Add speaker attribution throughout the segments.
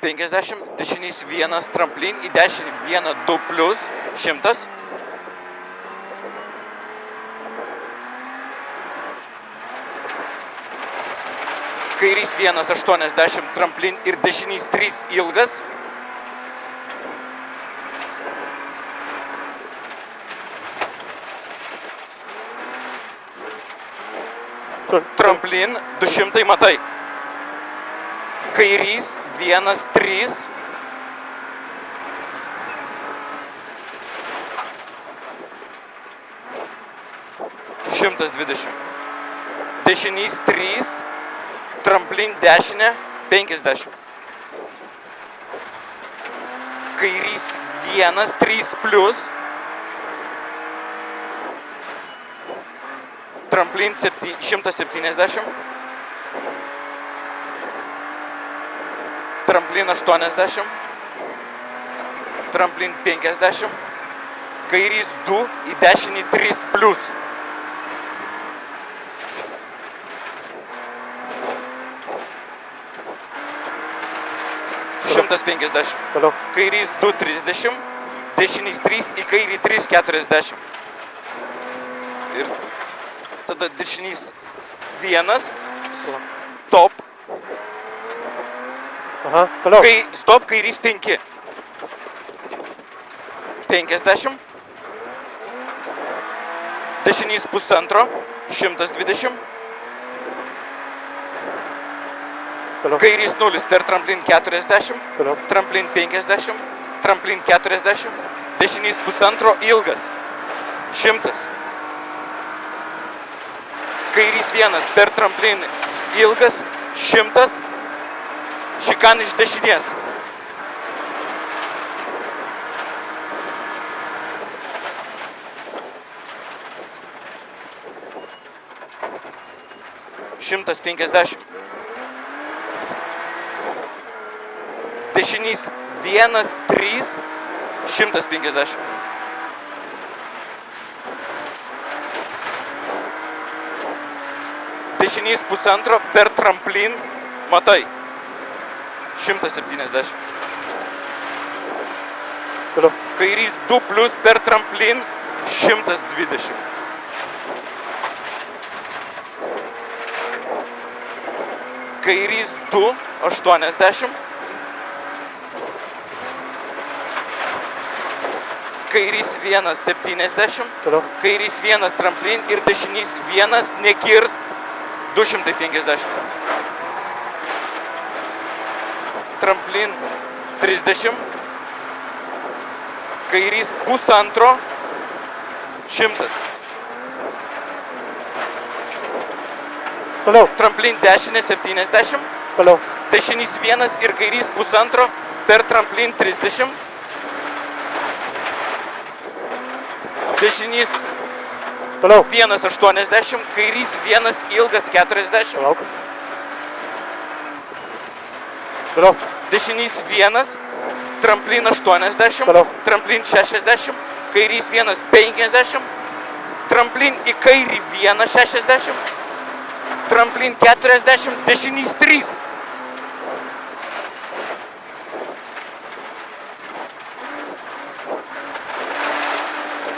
Speaker 1: 50, dešinys 1 tramplin, į dešinį 1, 2 plus, 100. Kairys 1, 80 tramplin ir dešinys 3 ilgas. Tramplin 200, matai. Kairys 1, 3. Šimtas 20. Dešinys 3. Tramplin dešinė 50. Kairys 1, 3 plus. Tramplin 170. Tramplin 80. Tramplin 50. Kairys 2, į dešinį 3 plus. Šimtas 50.
Speaker 2: Toliau.
Speaker 1: Kairys 2, 30. Dešinys 3, į kairį 3, 40. Ir tada dešinys 1, stop.
Speaker 2: Aha, toliau.
Speaker 1: Stop, kairys 5. 50. Dešinys 1,5, 120.
Speaker 2: Toliau.
Speaker 1: Kairys 0 per tramplin 40.
Speaker 2: Toliau.
Speaker 1: Tramplin 50. Tramplin 40. Dešinys 1,5, ilgas. 100. Kairys 1 per tramplin ilgas, 100. Šikan iš dešinės. Šimtas 50. Dešinys 1, 3, 150. Dešinys 1,5 per tramplin, matai, 170.
Speaker 2: Toliau.
Speaker 1: Kairys 2 plus per tramplin, 120. Kairys 2, 80. Kairys 1, 70.
Speaker 2: Toliau.
Speaker 1: Kairys 1 tramplin ir dešinys 1 nekirs, 250. Tramplin 30. Kairys 1,5, 100.
Speaker 2: Toliau.
Speaker 1: Tramplin dešinė 70.
Speaker 2: Toliau.
Speaker 1: Dešinys 1 ir kairys 1,5 per tramplin 30. Dešinys
Speaker 2: Toliau.
Speaker 1: 1,80, kairys 1 ilgas 40.
Speaker 2: Palauk. Toliau.
Speaker 1: Dešinys 1, tramplin 80,
Speaker 2: Toliau.
Speaker 1: tramplin 60, kairys 1, 50, tramplin į kairį 1, 60, tramplin 40, dešinys 3.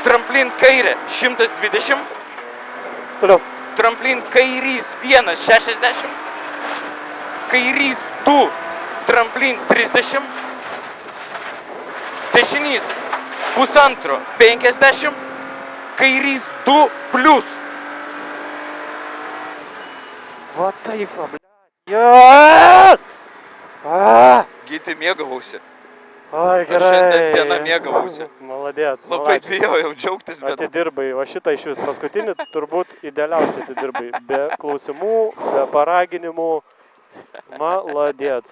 Speaker 1: Tramplin kairė 120.
Speaker 2: Toliau.
Speaker 1: Tramplin kairys 1, 60. Kairys 2, tramplin 30. Dešinys 1,5, 50. Kairys 2 plus.
Speaker 2: Va taip, blядь. Yes!
Speaker 1: Gyti mėgavausi.
Speaker 2: Ai, gerai.
Speaker 1: Aš šiandien dieną mėgavausi.
Speaker 2: Maladėt.
Speaker 1: Labai bijau džiaugtis, bet...
Speaker 2: Atidirbai, o šitą iš vis paskutinį turbūt idealiausiai atidirbai. Be klausimų, be paraginimų. Maladėt.